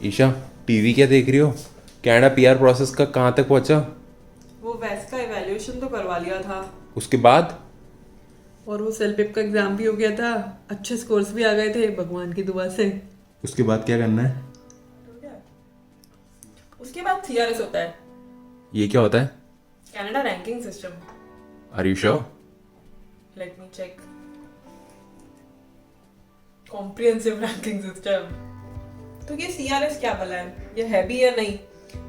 Isha, TV क्या देख रही हो? कनाडा पीआर प्रोसेस का कहाँ तक पहुंचा? वो वैस का इवैल्यूएशन तो करवा लिया था। उसके बाद? और वो सेलपिप का एग्जाम भी हो गया था। अच्छे स्कोर्स भी आ गए थे भगवान की दुआ से। उसके बाद क्या करना है? उसके बाद सीआरएस होता है, ये क्या होता है? Canada ranking system. Are you sure? Let me check. Comprehensive ranking system. तो ये सीआरएस क्या भला है, ये है भी या नहीं,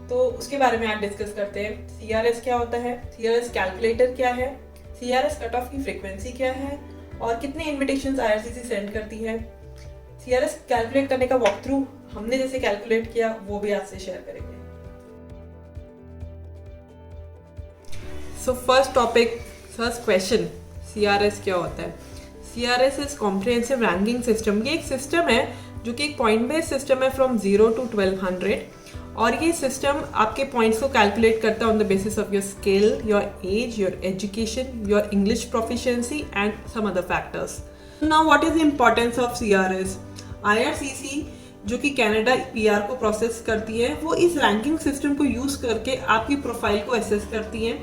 तो उसके बारे में आज डिस्कस करते हैं। सीआरएस क्या होता है, सीआरएस कैलकुलेटर क्या है, सीआरएस कट ऑफ की फ्रीक्वेंसी क्या है, और कितने इनविटेशंस आईआरसीसी सेंड करती है। सीआरएस कैलकुलेट करने का वॉक थ्रू हमने जैसे कैलकुलेट किया वो भी आपसे शेयर करेंगे। So first topic, first question, CRS क्या होता है। CRS is comprehensive ranking system. ये एक सिस्टम है जो कि एक पॉइंट बेस्ड सिस्टम है फ्रॉम 0 to 1200, और ये सिस्टम आपके पॉइंट्स को कैलकुलेट करता है on the basis of your skill, your age, your education, your English proficiency and some other factors. Now what is the importance of CRS. IRCC जो कि Canada PR को process करती है, वो इस रैंकिंग सिस्टम को यूज करके आपकी प्रोफाइल को एसेस करती है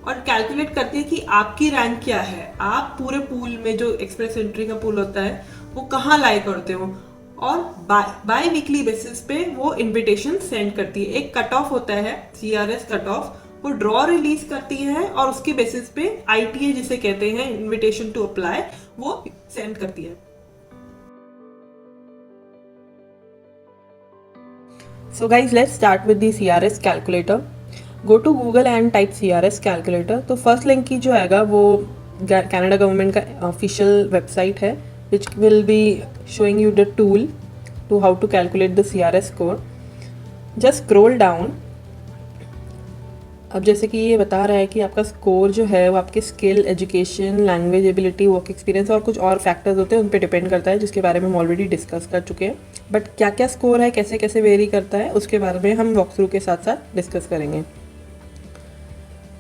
और कैलकुलेट करती है कि आपकी रैंक क्या है, आप पूरे पूल में, जो एक्सप्रेस एंट्री का पूल होता है, वो कहाँ लाई करते हो। और बाय वीकली बेसिस पे वो इनविटेशन सेंड करती है। एक कट ऑफ होता है सीआरएस कट ऑफ, वो ड्रॉ रिलीज करती है और उसके बेसिस पे आईटीए जिसे कहते हैं, इनविटेशन टू अप्लाई, वो सेंड करती है। So guys, let's start with the CRS calculator. Go to Google and type CRS calculator. तो फर्स्ट लिंक की जो आएगा वो कनाडा गवर्नमेंट का ऑफिशियल वेबसाइट है, which will be showing you the tool to how to calculate the CRS score. Just scroll down. अब जैसे कि ये बता रहा है कि आपका स्कोर जो है वो आपके skill, education, language ability, work experience और कुछ और फैक्टर्स होते हैं, उन पे डिपेंड करता है, जिसके बारे में हम ऑलरेडी डिस्कस कर चुके हैं। बट क्या क्या स्कोर है, कैसे कैसे वेरी करता है, उसके बारे में हम वॉक थ्रू के साथ साथ डिस्कस करेंगे।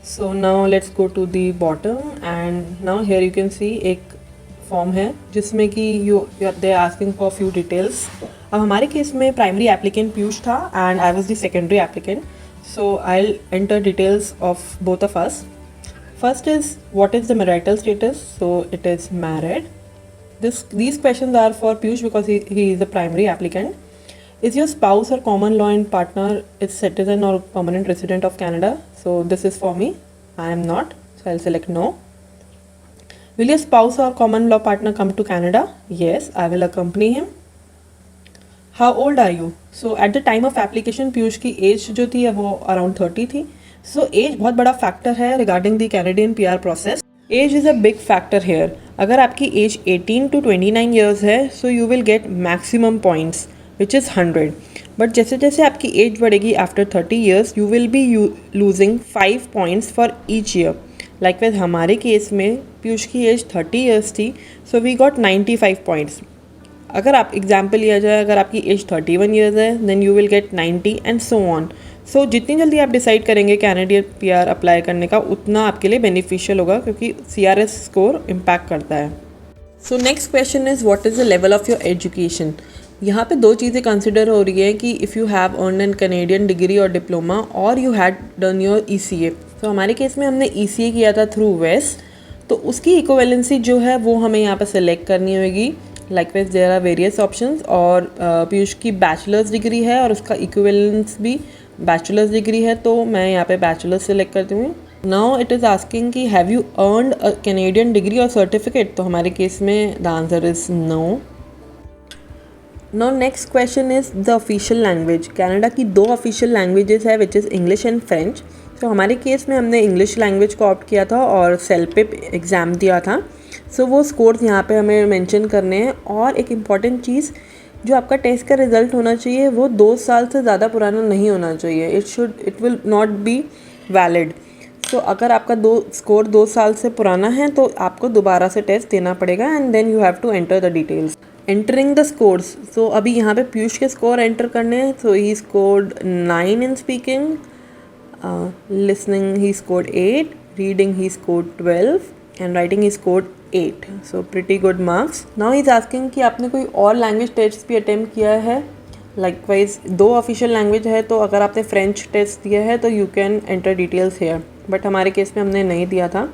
So now let's go to the bottom and now here you can see एक फॉर्म है जिसमें कि they asking for few details. अब हमारे केस में प्राइमरी एप्लीकेंट पीयूष था and I was the secondary applicant, so I'll enter details of both of us. First is what is the marital status, so it is married. These questions are for Piyush because he is the primary applicant. Is your spouse or common law and partner is citizen or permanent resident of Canada, so this is for me. I am not, so I'll select no. Will your spouse or common law partner come to Canada? Yes, I will accompany him. How old are you, so at the time of application Piyush की age जो थी वो around 30 थी। So as बहुत बड़ा factor है regarding the Canadian PR process. Age is a big factor here. अगर आपकी एज 18 to 29 ईयर्स है, so you will get maximum points which is 100। But जैसे जैसे आपकी एज बढ़ेगी after 30 years, you will be losing 5 points for each year. Likewise हमारे case में पीयूष की एज 30 ईयर्स थी, सो वी गॉट 95 पॉइंट्स। अगर आप एग्जाम्पल लिया जाए, अगर आपकी एज 31 ईयर्स है, then you will get 90 and so on. So जितनी जल्दी आप डिसाइड करेंगे कैनेडियन पीआर अप्लाई करने का, उतना आपके लिए बेनिफिशियल होगा, क्योंकि सीआरएस स्कोर इम्पैक्ट करता है। So next question is what is the level of your education. यहाँ पे दो चीज़ें कंसिडर हो रही है कि if you have earn an Canadian degree और डिप्लोमा और you had done your ECA. तो हमारे केस में हमने ईसीए किया था थ्रू वेस, तो उसकी इक्विवेलेंसी जो है वो हमें यहाँ पर सेलेक्ट करनी होगी। Likewise there are various options, और पीयूष की बैचलर्स डिग्री है और उसका इक्विवेलेंस भी बैचलर्स डिग्री है, तो मैं यहाँ पे बैचलर्स सेलेक्ट करती हूँ। नाउ इट इज़ आस्किंग कि have you earned a Canadian degree और सर्टिफिकेट, तो हमारे केस में the answer is no. Now next question is the official language. Canada की दो ऑफिशियल लैंग्वेजेस है which is English and French. तो हमारे केस में हमने इंग्लिश लैंग्वेज को ऑप्ट किया था और सेलपिप एग्ज़ाम दिया था। सो वो स्कोर्स यहाँ पे हमें मेंशन करने हैं। और एक इम्पॉर्टेंट चीज़, जो आपका टेस्ट का रिजल्ट होना चाहिए वो 2 साल से ज़्यादा पुराना नहीं होना चाहिए। It will not be valid. तो अगर आपका स्कोर 2 साल से पुराना है तो आपको दोबारा से टेस्ट देना पड़ेगा and then you have to enter the details. Entering the scores, so अभी यहाँ पे पीयूष के स्कोर एंटर करने हैं। So he scored 9 in speaking, listening he scored 8, reading he scored 12 and writing he scored 8, so pretty good marks. Now he is asking कि आपने कोई और लैंग्वेज टेस्ट भी अटेम्प्ट किया है, लाइकवाइज 2 ऑफिशियल लैंग्वेज है, तो अगर आपने फ्रेंच टेस्ट दिया है तो you can enter details here, but हमारे केस में हमने नहीं दिया था।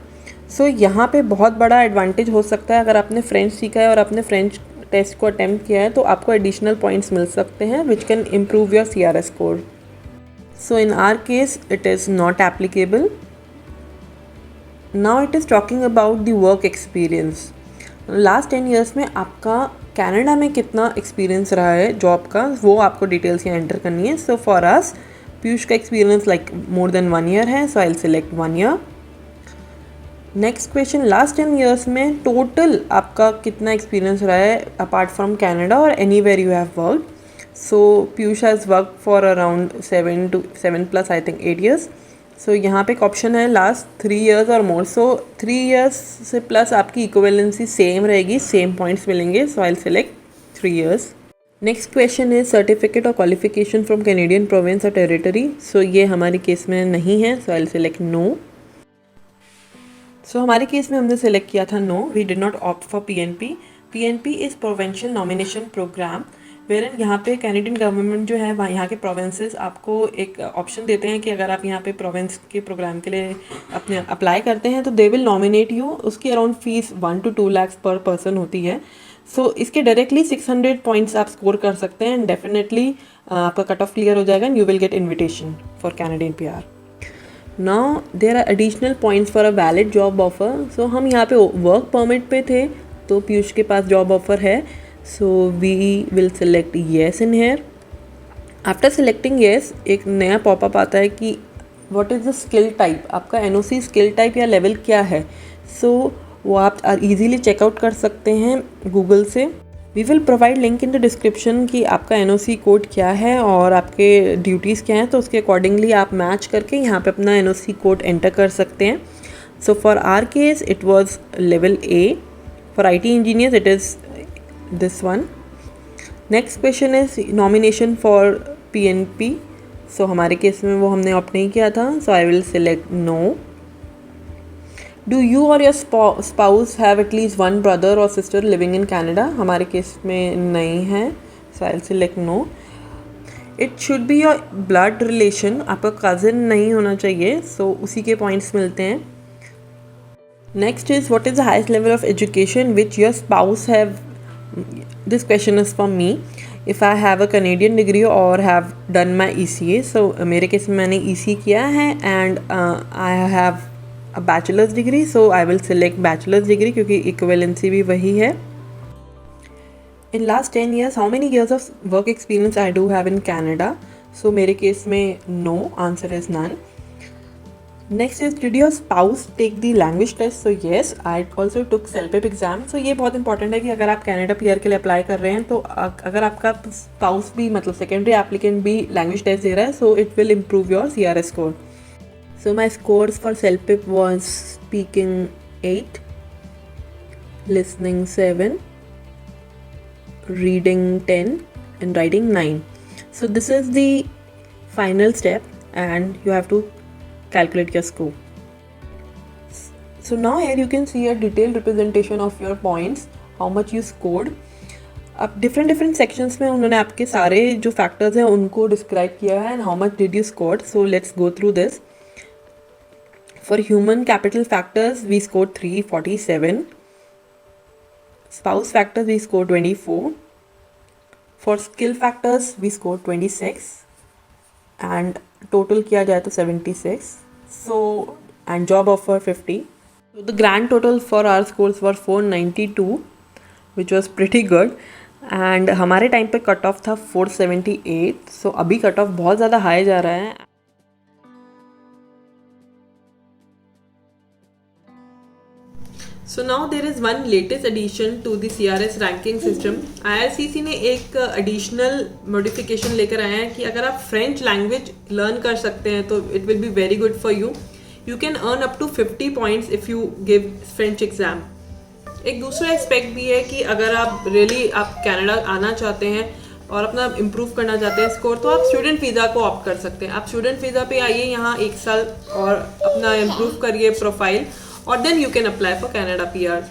सो यहाँ पे बहुत बड़ा एडवांटेज हो सकता है, अगर आपने फ्रेंच सीखा है और आपने फ्रेंच टेस्ट को अटेम्प्ट किया है तो आपको एडिशनल पॉइंट्स मिल सकते हैं which can improve your CRS score. So in are case it is not applicable. Now it is talking about the work experience. Last 10 years में आपका कनाडा में कितना एक्सपीरियंस रहा है जॉब का, वो आपको डिटेल्स यहाँ एंटर करनी है। सो फॉर अस पीयूष का experience like more than 1 year है, so I will select 1 year. Next question, last 10 years में टोटल आपका कितना एक्सपीरियंस रहा है अपार्ट फ्रॉम कनाडा और anywhere you have work. So Piyush has work for around 7 plus I think 8 years. So यहाँ पे एक ऑप्शन है लास्ट 3 ईयर्स और मोर। सो 3 ईयर्स से प्लस आपकी इक्विवेलेंसी सेम रहेगी, सेम पॉइंट्स मिलेंगे, so I will select 3 years. Next question है सर्टिफिकेट और क्वालिफिकेशन फ्रॉम कैनेडियन प्रोविंस और टेरिटरी। सो ये हमारे केस में नहीं है, so I will select no. So हमारे केस में हमने सेलेक्ट किया था no, we did not opt for PNP। PNP is provincial nomination program, wherein यहाँ पे कैनेडियन गवर्नमेंट जो है वहाँ यहाँ के प्रोविंसेस आपको एक ऑप्शन देते हैं कि अगर आप यहाँ पे प्रोविंस के प्रोग्राम के लिए अपने अप्लाई करते हैं तो दे विल नॉमिनेट यू। उसकी अराउंड फीस 1 to 2 lakhs पर पर्सन होती है। सो इसके डायरेक्टली 600 पॉइंट्स आप स्कोर कर सकते हैं एंड डेफिनेटली आपका कट ऑफ क्लियर हो जाएगा and you will get invitation for Canadian PR। Now there are additional points for a valid job offer. So हम यहाँ पे वर्क परमिट पे थे तो पीयूष के पास जॉब ऑफर है, so we will select yes in here. After selecting yes एक नया पॉपअप आता है कि what is the skill type, आपका NOC स्किल टाइप या लेवल क्या है। सो वो आप इजीली चेकआउट कर सकते हैं गूगल से। We will provide link in the description कि आपका NOC कोड क्या है और आपके ड्यूटीज़ क्या हैं, तो उसके अकॉर्डिंगली आप मैच करके यहाँ पे अपना NOC कोड एंटर कर सकते हैं। So for our case it was level A, for IT engineers it is this one. Next question is nomination for PNP। So हमारे केस में वो हमने ऑप्ट नहीं किया था, so I will select no. Do you और your spouse have at least 1 brother और sister living in Canada. हमारे केस में नहीं है, so I will select no. It should be your blood relation, आपका कज़न नहीं होना चाहिए, सो उसी के पॉइंट्स मिलते हैं। Next is what is the highest level of education which your spouse have. This question is for me. If I have a Canadian degree और have done my ECA, सो मेरे केस में मैंने EC किया है and I have a bachelors degree, so I will select bachelors degree क्योंकि equivalency भी वही है। In last 10 years how many years of work experience I do have in Canada. So मेरे केस में no, answer is none. Next is did your spouse take the language test. So yes, I also took self exam. So ये बहुत important है कि अगर आप Canada PR के लिए अप्लाई कर रहे हैं तो अगर आपका स्पाउस भी मतलब सेकेंडरी एप्लीकेंट भी लैंग्वेज टेस्ट दे रहा है, so it will improve your CRS score. So my scores for CELPIP was speaking 8, listening 7, reading 10 and writing 9. So this is the final step and you have to calculate your score. So now here you can see a detailed representation of your points, how much you scored. अब different sections में उन्होंने आपके सारे जो factors हैं उनको describe किया है and how much did you scored. So let's go through this. For human capital factors, we scored 347. Spouse factors, we scored 24. For skill factors, we scored 26. And total किया जाए तो 76. So, and job offer 50. So the grand total for our scores were 492, which was pretty good. And हमारे time पे cut off था 478. So अभी cut off बहुत ज़्यादा high जा रहा है। So now there is one latest addition to the CRS ranking system. IRCC ने एक additional modification लेकर आया है कि अगर आप French language learn कर सकते हैं तो it will be very good for you. You can earn up to 50 points if you give French exam. एक दूसरा एस्पेक्ट भी है कि अगर आप really आप कनाडा आना चाहते हैं और अपना इम्प्रूव करना चाहते हैं स्कोर, तो आप स्टूडेंट वीज़ा को ऑप्ट कर सकते हैं। आप स्टूडेंट वीज़ा पे आइए यहाँ 1 साल और अपना इम्प्रूव करिए प्रोफाइल और then you can apply for Canada PR।